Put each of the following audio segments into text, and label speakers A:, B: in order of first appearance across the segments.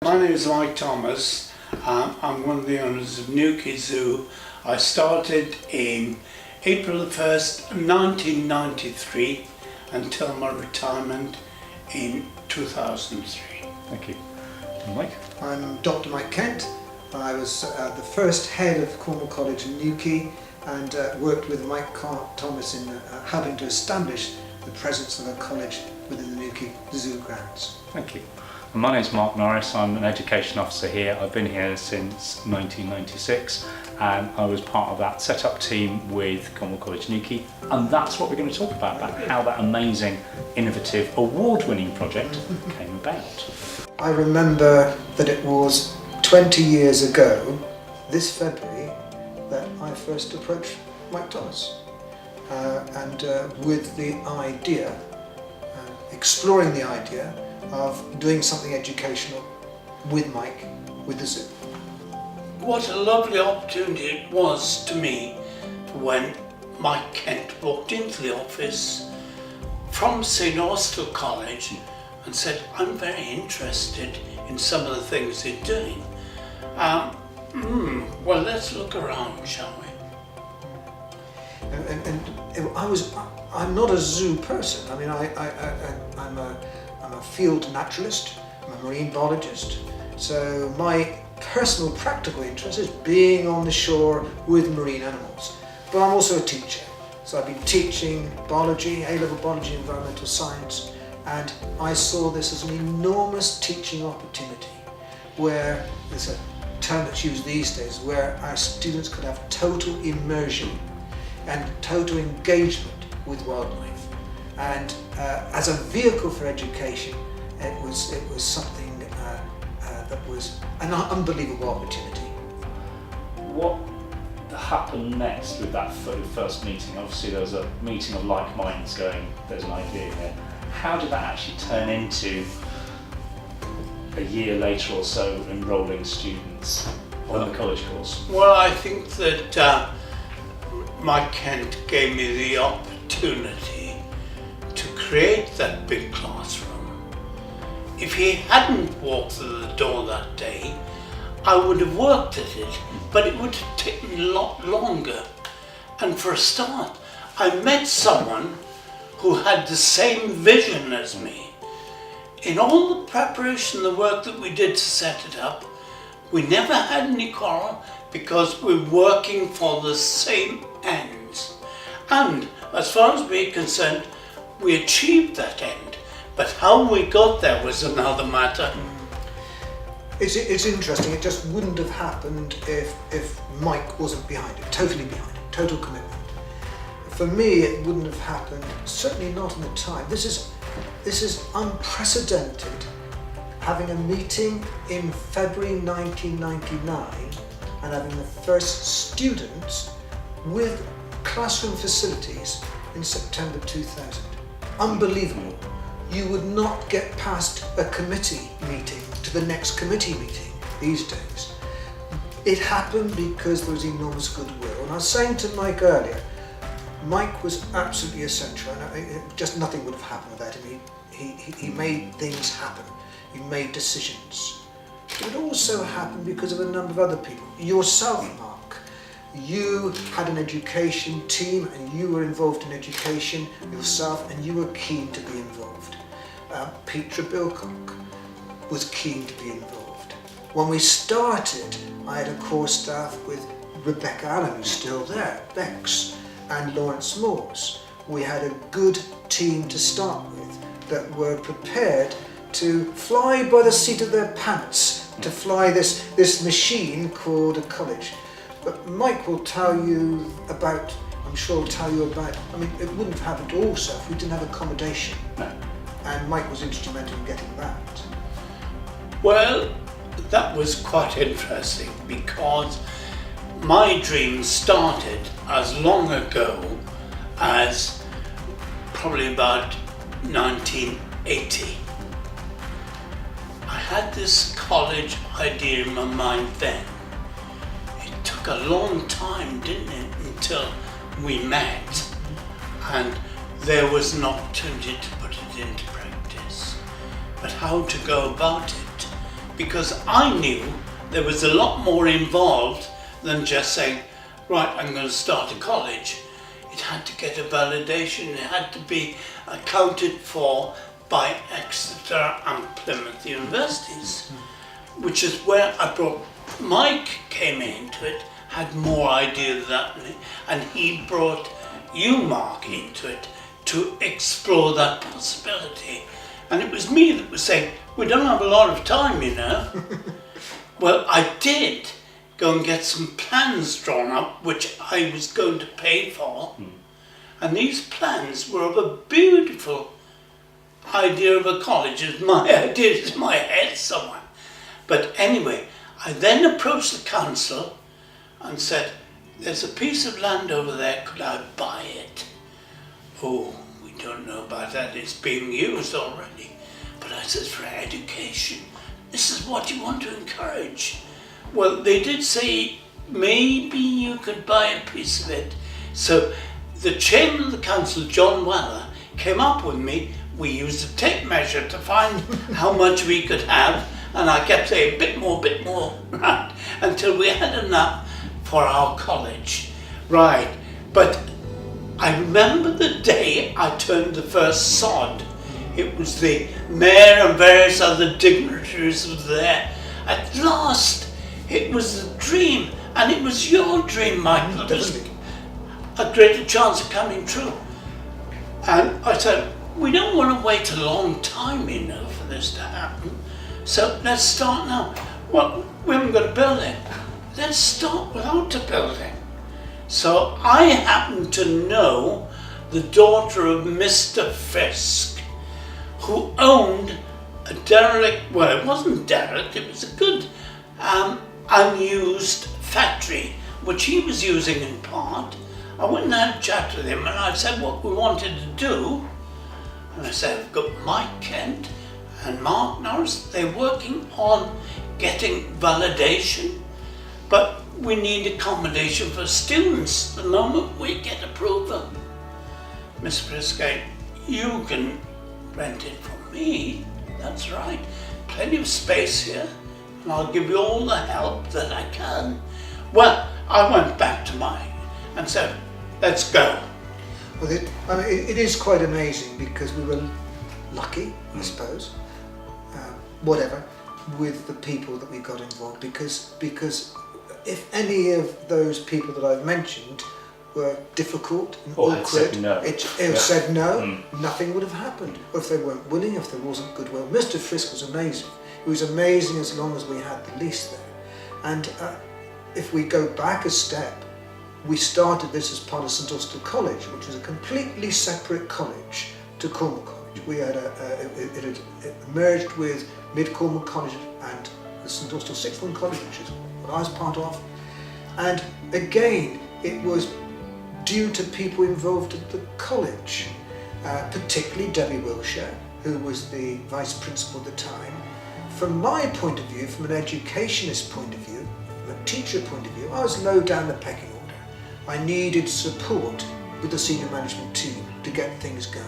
A: My name is Mike Thomas. I'm one of the owners of Newquay Zoo. I started in April the 1st, 1993 until my retirement in 2003.
B: Thank you. Mike?
C: I'm Dr. Mike Kent. I was the first head of Cornwall College Newquay and worked with Mike Thomas in helping to establish the presence of a college within the Newquay Zoo grounds.
B: Thank you. And my name's Mark Norris. I'm an education officer here. I've been here since 1996 and I was part of that set-up team with Cornwall College Newquay, and that's what we're going to talk about how that amazing, innovative, award-winning project came about.
C: I remember that it was 20 years ago, this February, that I first approached Mike Thomas and with the idea, exploring the idea of doing something educational with Mike, with the zoo.
A: What a lovely opportunity it was to me when Mike Kent walked into the office from St Austell College and said, I'm very interested in some of the things they're doing. Well, let's look around, shall we?
C: I'm not a zoo person. I mean, I'm a field naturalist, I'm a marine biologist. So my personal practical interest is being on the shore with marine animals. But I'm also a teacher. So I've been teaching biology, A-level biology, environmental science, and I saw this as an enormous teaching opportunity where there's a term that's used these days where our students could have total immersion and total engagement with wildlife. And as a vehicle for education, it was something that was an unbelievable opportunity.
B: What happened next with that first meeting? Obviously there was a meeting of like minds going, there's an idea here. How did that actually turn into a year later or so enrolling students on the college course?
A: Well, I think that Mike Kent gave me the opportunity to create that big classroom. If he hadn't walked through the door that day, I would have worked at it, but it would have taken a lot longer. And for a start, I met someone who had the same vision as me. In all the preparation, the work that we did to set it up, we never had any quarrel because we're working for the same ends. And as far as we're concerned, we achieved that end. But how we got there was another matter.
C: It's interesting, it just wouldn't have happened if Mike wasn't behind it, totally behind it, total commitment. For me, it wouldn't have happened, certainly not in the time. This is unprecedented, having a meeting in February 1999 and having the first students with classroom facilities in September 2000. Unbelievable. You would not get past a committee meeting to the next committee meeting these days. It happened because there was enormous goodwill. And I was saying to Mike earlier, Mike was absolutely essential, and just nothing would have happened without him. He made things happen. He made decisions. It also happened because of a number of other people. Yourself, Mark, you had an education team and you were involved in education yourself and you were keen to be involved. Petra Bilcock was keen to be involved. When we started, I had a core staff with Rebecca Allen, who's still there, Bex, and Lawrence Moores. We had a good team to start with that were prepared to fly by the seat of their pants, to fly this machine called a college. But Mike will tell you about, I'm sure will tell you about, I mean, it wouldn't have happened also if we didn't have accommodation.
B: No.
C: And Mike was instrumental in getting that.
A: Well, that was quite interesting because my dream started as long ago as probably about 1980. I had this college idea in my mind then. It took a long time, didn't it, until we met and there was an opportunity to put it into practice. But how to go about it because I knew there was a lot more involved than just saying, right, I'm going to start a college. It had to get a validation, it had to be accounted for by Exeter and Plymouth universities, which is where I brought, Mike came into it, had more idea than that, and he brought you, Mark, into it to explore that possibility. And it was me that was saying, we don't have a lot of time, you know. Well, I did go and get some plans drawn up, which I was going to pay for. And these plans were of a beautiful idea of a college. It's my idea, it's in my head somewhere. But anyway, I then approached the council and said, there's a piece of land over there, could I buy it? Oh, we don't know about that, it's being used already. But I said, for education, this is what you want to encourage. Well, they did say, maybe you could buy a piece of it. So the chairman of the council, John Weller, came up with me. We used a tape measure to find how much we could have, and I kept saying, bit more, right, until we had enough for our college. Right, but I remember the day I turned the first sod. It was the mayor and various other dignitaries were there. At last, it was a dream, and it was your dream, Michael. It was a greater chance of coming true. And I said, we don't want to wait a long time, you know, for this to happen. So let's start now. Well, we haven't got a building. Let's start without a building. So I happen to know the daughter of Mr. Fisk, who owned a derelict, well, it wasn't derelict, it was a good unused factory, which he was using in part. I went and had a chat with him, and I said what we wanted to do. And I said, I've got Mike Kent and Mark Norris, they're working on getting validation, but we need accommodation for students the moment we get approval. Miss Friskay, you can rent it from me, that's right. Plenty of space here, and I'll give you all the help that I can. Well, I went back to Mike and said, let's go.
C: Well, it is quite amazing because we were lucky, I suppose, whatever, with the people that we got involved, because if any of those people that I've mentioned were difficult and awkward, said no, nothing would have happened. Or if they weren't willing, if there wasn't goodwill. Mr. Frisk was amazing. It was amazing as long as we had the lease there. And if we go back a step, we started this as part of St Austell College, which was a completely separate college to Cornwall College. We had it merged with Mid Cornwall College and the St Austell Sixth Form College, which is what I was part of. And again, it was due to people involved at the college, particularly Debbie Wilshire, who was the vice principal at the time. From my point of view, from an educationist point of view, from a teacher point of view, I was low down the pecking order. I needed support with the senior management team to get things going.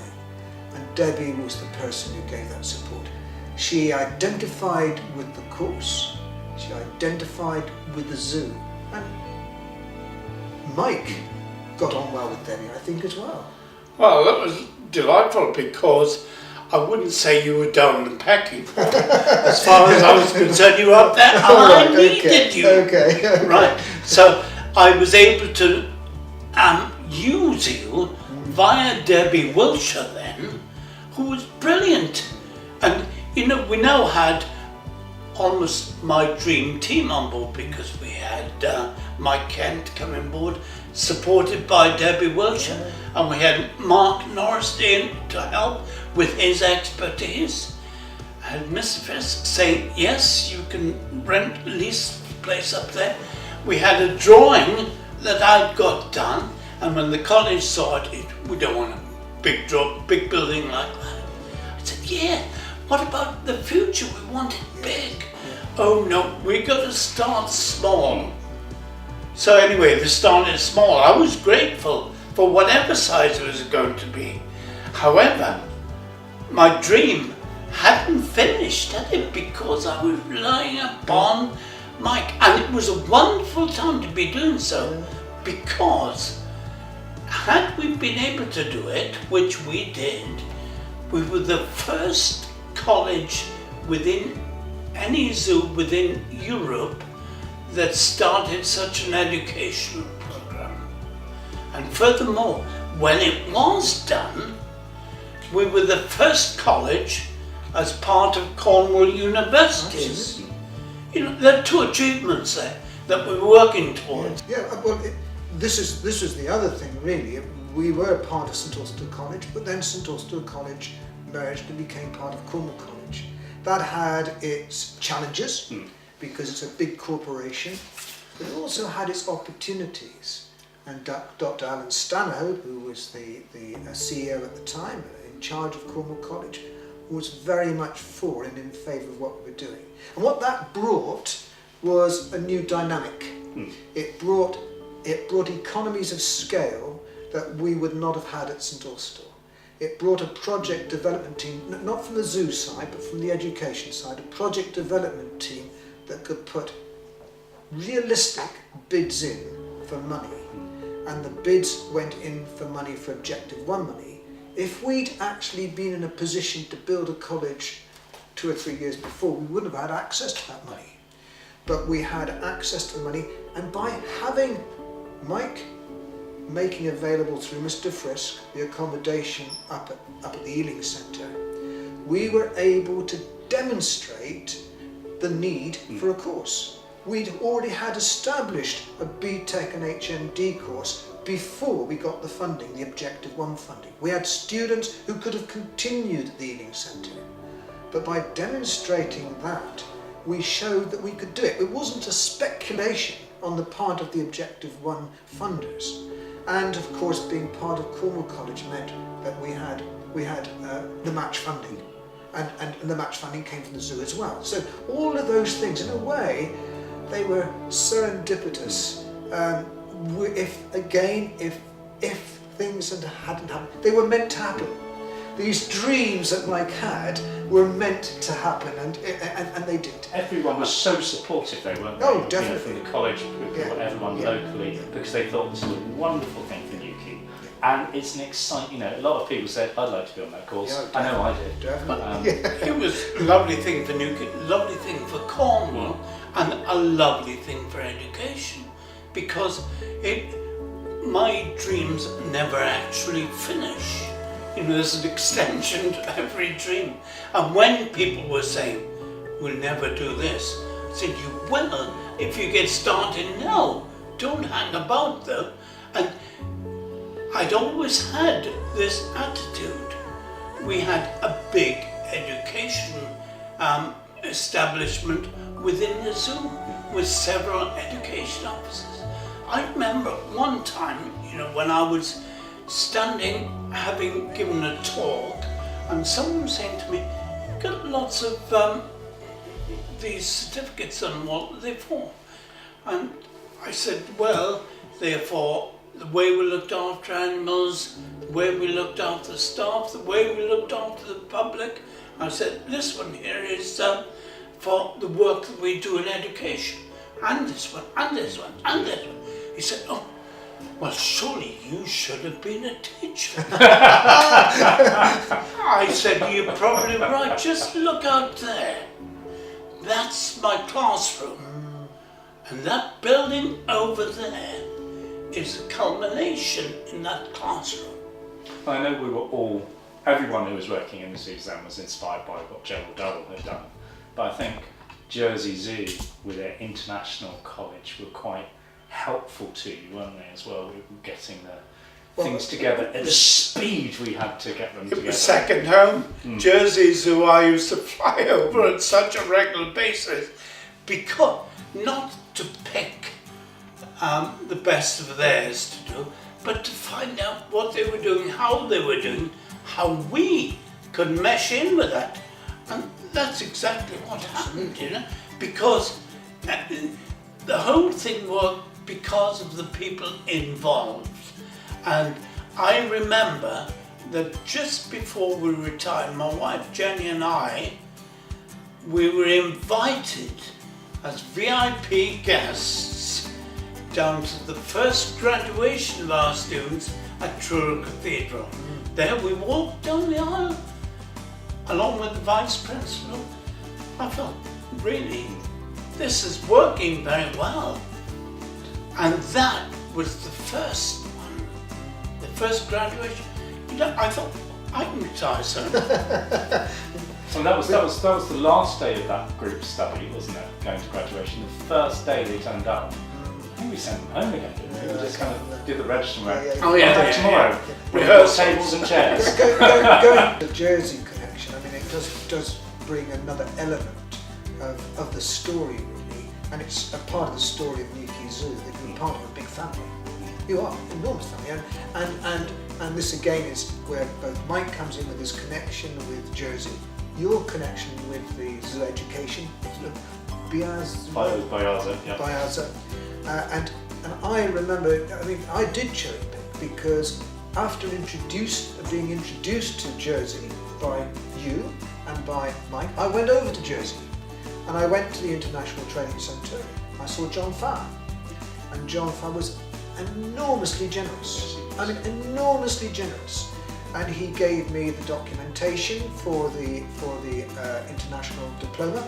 C: And Debbie was the person who gave that support. She identified with the course, she identified with the zoo, and Mike got on well with Debbie, I think, as well.
A: Well, that was delightful because I wouldn't say you were down the pecking order. As far as I was concerned, you were up there, and I needed you.
C: Okay.
A: Right. So I was able to use you via Debbie Wilshire then, who was brilliant. And you know, we now had almost my dream team on board because we had Mike Kent coming on board, supported by Debbie Wilshire, and we had Mark Norris in to help with his expertise. And Mr. Fisk saying, yes, you can lease the place up there. We had a drawing that I'd got done, and when the college saw it, we don't want a big building like that. I said, yeah, what about the future? We want it big. Oh no, we got to start small. So anyway, they started small. I was grateful for whatever size it was going to be. However, my dream hadn't finished at it because I was relying upon Mike. And it was a wonderful time to be doing so, because had we been able to do it, which we did, we were the first college within any zoo within Europe that started such an educational program. And furthermore, when it was done, we were the first college as part of Cornwall University. You know, there are two achievements there that we're working towards.
C: Yeah, well, this is the other thing, really. We were part of St Austell College, but then St Austell College merged and became part of Cornwall College. That had its challenges, because it's a big corporation, but it also had its opportunities. And Dr. Alan Stanhope, who was the CEO at the time, in charge of Cornwall College, was very much for and in favour of what we were doing. And what that brought was a new dynamic. It brought economies of scale that we would not have had at St Austell. It brought a project development team, not from the zoo side, but from the education side, a project development team that could put realistic bids in for money. And the bids went in for money for Objective 1 money. If we'd actually been in a position to build a college 2 or 3 years before, we wouldn't have had access to that money. But we had access to the money, and by having Mike making available through Mr. Frisk the accommodation up at the Ealing Centre, we were able to demonstrate the need for a course. We'd already had established a BTEC and HND course before we got the funding, the Objective 1 funding. We had students who could have continued at the Ealing Centre, but by demonstrating that, we showed that we could do it. It wasn't a speculation on the part of the Objective 1 funders. And of course, being part of Cornwall College meant that we had the match funding, and the match funding came from the zoo as well. So all of those things, in a way, they were serendipitous. If things hadn't happened, they were meant to happen. These dreams that Mike had were meant to happen, and they did.
B: Everyone was so supportive, they weren't they?
C: Oh, definitely.
B: You know, from the college, everyone locally, because they thought this was a wonderful thing for Newquay. And it's an exciting, a lot of people said, I'd like to be on that course.
C: Yeah,
B: I know I did.
C: Definitely.
A: It was a lovely thing for Newquay, lovely thing for Cornwall, and a lovely thing for education, because my dreams never actually finish. There's an extension to every dream. And when people were saying, we'll never do this, I said, you will if you get started now. Don't hang about though. And I'd always had this attitude. We had a big education establishment within the zoo with several education officers. I remember one time, when I was standing, having given a talk, and someone was saying to me, you've got lots of these certificates, and what are they for? And I said, well, they're for the way we looked after animals, the way we looked after the staff, the way we looked after the public. I said, this one here is for the work that we do in education, and this one, and this one, and this one. He said, oh, well, surely you should have been a teacher. I said, you're probably right, just look out there. That's my classroom. And that building over there is a culmination in that classroom.
B: I know we were everyone who was working in the zoo then was inspired by what Gerald Durell had done. But I think Jersey Zoo, with their international college, were quite helpful to you, weren't they, as well? We were getting the things together at the speed we had to get them together.
A: It was second home. Jersey Zoo, I used to fly over on such a regular basis, because not to pick the best of theirs to do, but to find out what they were doing, how they were doing, how we could mesh in with that. And that's exactly what happened, because the whole thing worked because of the people involved. And I remember that just before we retired, my wife Jenny and I, we were invited as VIP guests down to the first graduation of our students at Truro Cathedral. There we walked down the aisle along with the Vice Principal. I felt, really, this is working very well. And that was the first one, the first graduation. You know, I thought, I can retire soon.
B: And that was the last day of that group study, wasn't it? Going to graduation. The first day they turned up. I think we sent them home again, didn't we? We just kind of did the register and
A: Oh yeah,
B: went, tomorrow.
A: Yeah.
B: We've got tables and chairs.
C: Going to the Jersey Connection, I mean, it does bring another element of the story, really, and it's a part of the story of Newquay Zoo, that you're part of a big family. You are, enormous family, and this again is where both Mike comes in with his connection with Jersey, your connection with the zoo education, Biaza, and I remember, I mean, I did cherry pick because after being introduced to Jersey by you and by Mike, I went over to Jersey and I went to the International Training Centre. I saw John Farr, and John Farr was enormously generous. I mean, enormously generous. And he gave me the documentation for the international diploma,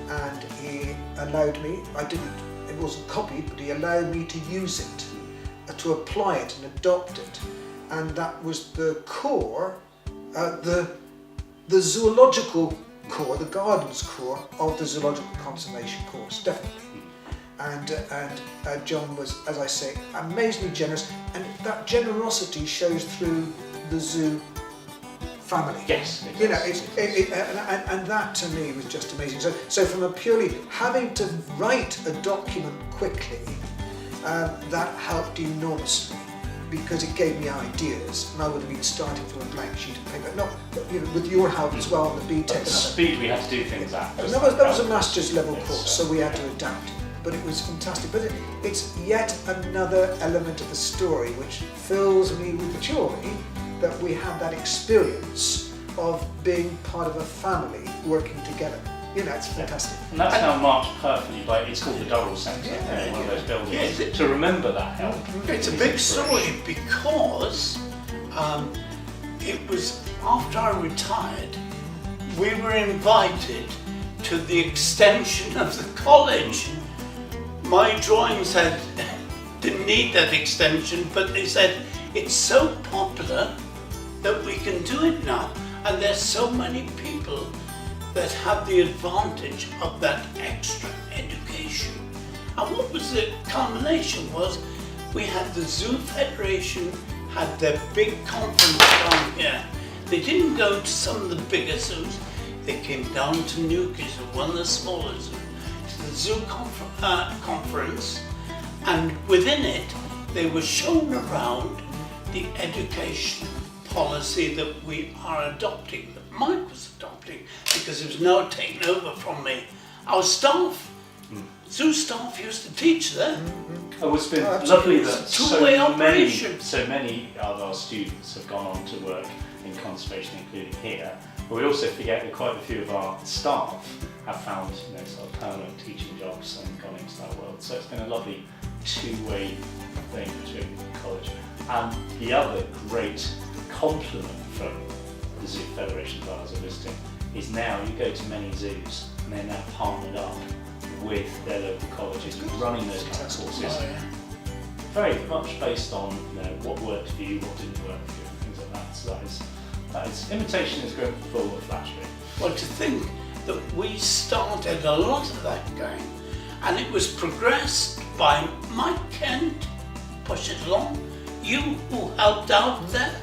C: and he allowed me, it wasn't copied, but he allowed me to use it, to apply it and adopt it. And that was the core, the zoological core, the gardens core of the zoological conservation course, definitely. And John was, as I say, amazingly generous, and that generosity shows through the zoo family.
B: Yes.
C: You know, and that to me was just amazing. So from a purely having to write a document quickly, that helped enormously, because it gave me ideas, and I would have been starting from a blank sheet of paper. Not, you know, with your help as well, the BTEC.
B: At the speed we had to do things at.
C: That was a master's level course, so we had to adapt. But it was fantastic. But it's yet another element of the story which fills me with joy that we have that experience of being part of a family working together. You know, it's fantastic.
B: And that's now marked perfectly by, it's called the Durell Centre, one of those buildings.
A: Yeah,
B: to remember that help.
A: It's a big story because it was after I retired, we were invited to the extension of the college. My drawings didn't need that extension, but they said it's so popular that we can do it now, and there's so many people that have the advantage of that extra education. And what was the culmination was, we had the Zoo Federation had their big conference down here. They didn't go to some of the bigger zoos, they came down to Newquay Zoo, one of the smaller zoos, to the zoo conference, and within it they were shown around the education policy that we are adopting, that Mike was adopting, because it was now taken over from me. Our staff, zoo staff used to teach there.
B: Oh, it's been lovely that
A: two-way operation.
B: So many of our students have gone on to work in conservation, including here. But we also forget that quite a few of our staff have found, you know, sort of permanent teaching jobs and gone into that world. So it's been a lovely two-way thing between the college. And the other great compliment from the Zoo Federation that I was visiting is now you go to many zoos and they're now partnered up with their local colleges running those kind of courses.
A: Oh, yeah.
B: Very much based on, you know, what worked for you, what didn't work for you, and things like that. So that is imitation is going full of flattery.
A: Well, to think that we started a lot of that going, and it was progressed by Mike Kent, push it along, you who helped out there,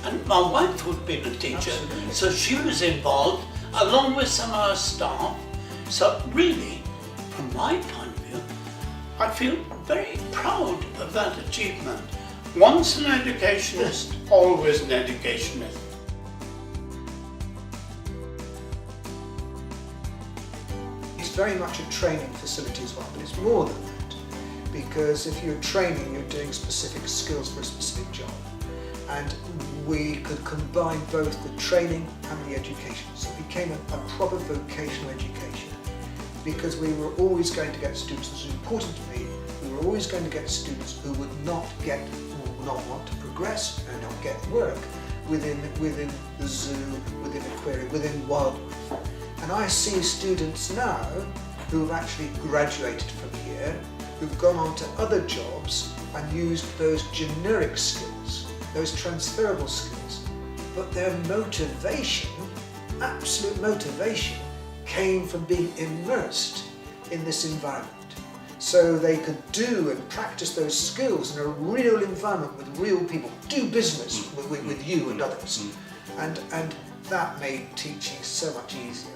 A: and my wife who'd been a teacher,
C: Absolutely.
A: so she was involved along with some of our staff. So really, from my point of view, I feel very proud of that achievement. Once an educationist, always an educationist.
C: It's very much a training facility as well, but it's more than that, because if you're training, you're doing specific skills for a specific job. and we could combine both the training and the education. So it became a proper vocational education, because we were always going to get students, this was important to me, we were always going to get students who would not want to progress and not get work within the zoo, within aquarium, within wildlife. And I see students now who have actually graduated from here, who've gone on to other jobs and used those generic skills, those transferable skills, but their motivation, absolute motivation, came from being immersed in this environment. So they could do and practice those skills in a real environment with real people, do business with you and others. And that made teaching so much easier,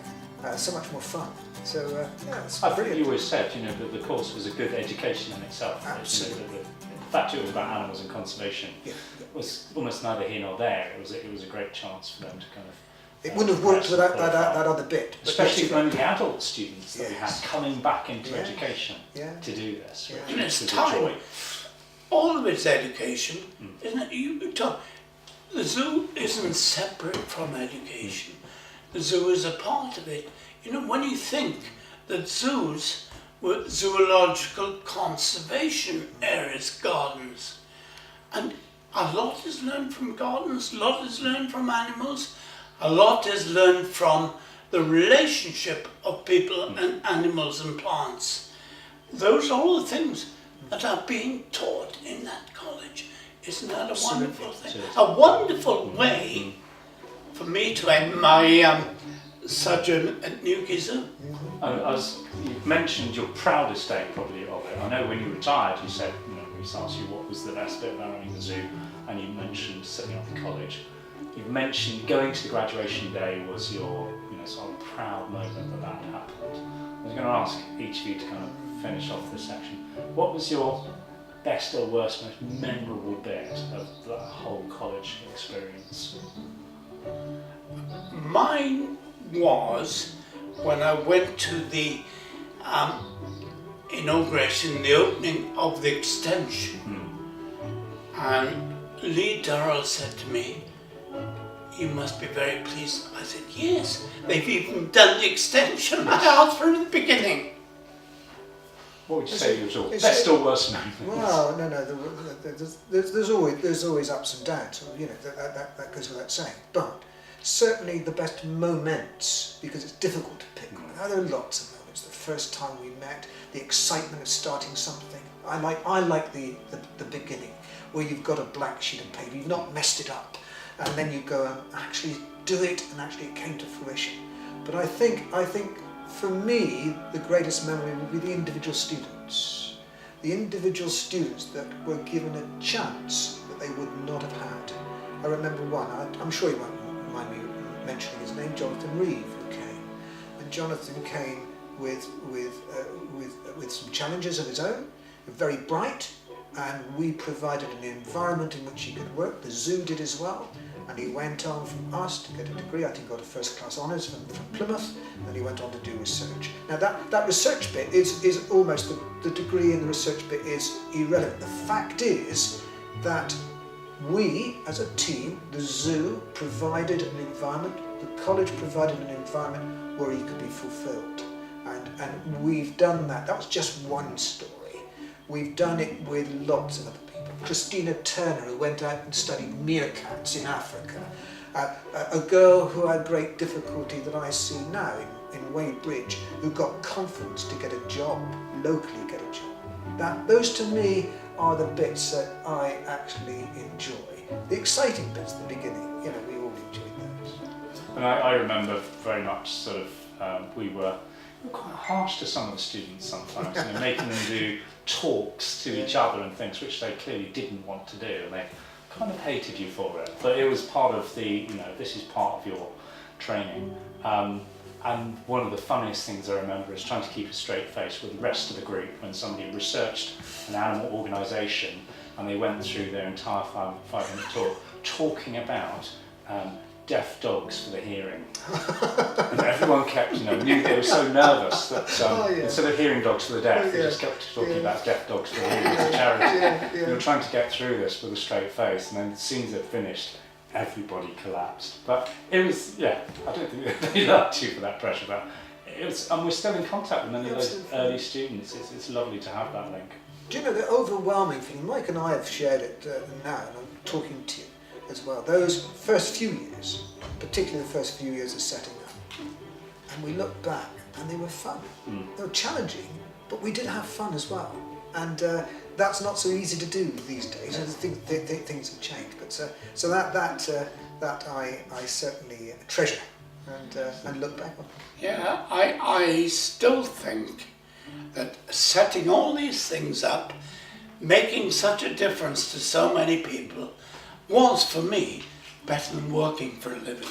C: so much more fun. So yeah, it's
B: I think
C: brilliant.
B: you always said, that the course was a good education in itself.
C: Absolutely.
B: The fact it was about animals and conservation was almost neither here nor there. It was a great chance for them to kind of.
C: It wouldn't have worked without that other bit.
B: Especially for the adult students that we had
C: Yes.
B: coming back into
C: Yeah.
B: education
C: Yeah.
B: to do this.
C: Yeah.
B: which
A: And it's
B: was a
A: time.
B: joy.
A: All of it's education, isn't it? The zoo isn't separate from education. The zoo is a part of it. When you think that zoos were zoological conservation areas, gardens, and a lot is learned from gardens, a lot is learned from animals, a lot is learned from the relationship of people and animals and plants. Those are all the things that are being taught in that college. Isn't that a wonderful thing? A wonderful way for me to end my sojourn at Newquay Zoo.
B: You mentioned your proudest day probably of it. I know when you retired you said, we asked you what was the best bit about running the zoo, and you mentioned setting up the college. You've mentioned going to the graduation day was your sort of proud moment that happened. I was going to ask each of you to kind of finish off this section. What was your best or worst, most memorable bit of that whole college experience?
A: Mine was when I went to the inauguration, the opening of the extension, and Lee Durell said to me, "You must be very pleased." I said, "Yes, they've even done the extension I asked for at the beginning."
B: What would you say was your best or worst moment?
C: Well, no, there's always ups and downs. That goes without saying. But certainly the best moments, because it's difficult to pick one. There are lots of moments. The first time we met, the excitement of starting something. I like the beginning, where you've got a blank sheet of paper, you've not messed it up, and then you go and actually do it, and actually it came to fruition. But I think for me, the greatest memory would be the individual students. The individual students that were given a chance that they would not have had. I remember one, I'm sure you won't mind me mentioning his name, Jonathan Reeve, who came. And Jonathan came with some challenges of his own, very bright, and we provided an environment in which he could work. The zoo did as well. And he went on from us to get a degree. I think he got a first class honours from Plymouth, and he went on to do research. Now that research bit is almost, the degree in the research bit is irrelevant. The fact is that we, as a team, the zoo provided an environment, the college provided an environment where he could be fulfilled. And we've done that. That was just one story. We've done it with lots of other people. Christina Turner, who went out and studied meerkats in Africa. A girl who had great difficulty that I see now in Weybridge, who got confidence to get a job, locally get a job. Those to me are the bits that I actually enjoy. The exciting bits at the beginning, we all enjoyed those.
B: And I remember very much sort of, we were quite harsh to some of the students sometimes, making them do talks to each other and things which they clearly didn't want to do, and they kind of hated you for it. But it was part of the, this is part of your training. And one of the funniest things I remember is trying to keep a straight face with the rest of the group when somebody researched an animal organisation and they went through their entire 5-minute talk talking about deaf dogs for the hearing. And everyone kept, knew they were so nervous that instead of hearing dogs for the deaf, they just kept talking about deaf dogs for the hearing as a charity. They were trying to get through this with a straight face, and then as soon as it finished, everybody collapsed. But it was, I don't think they liked you for that pressure, but it was, and we're still in contact with many of those early students. It's lovely to have that link.
C: Do you know the overwhelming feeling? Mike and I have shared it now, and I'm talking to you as well. Those first few years, particularly the first few years of setting up, and we look back, and they were fun. They were challenging, but we did have fun as well. And that's not so easy to do these days. Things have changed, but so that I certainly treasure and look back on.
A: Yeah, I still think that setting all these things up, making such a difference to so many people, was for me better than working for a living.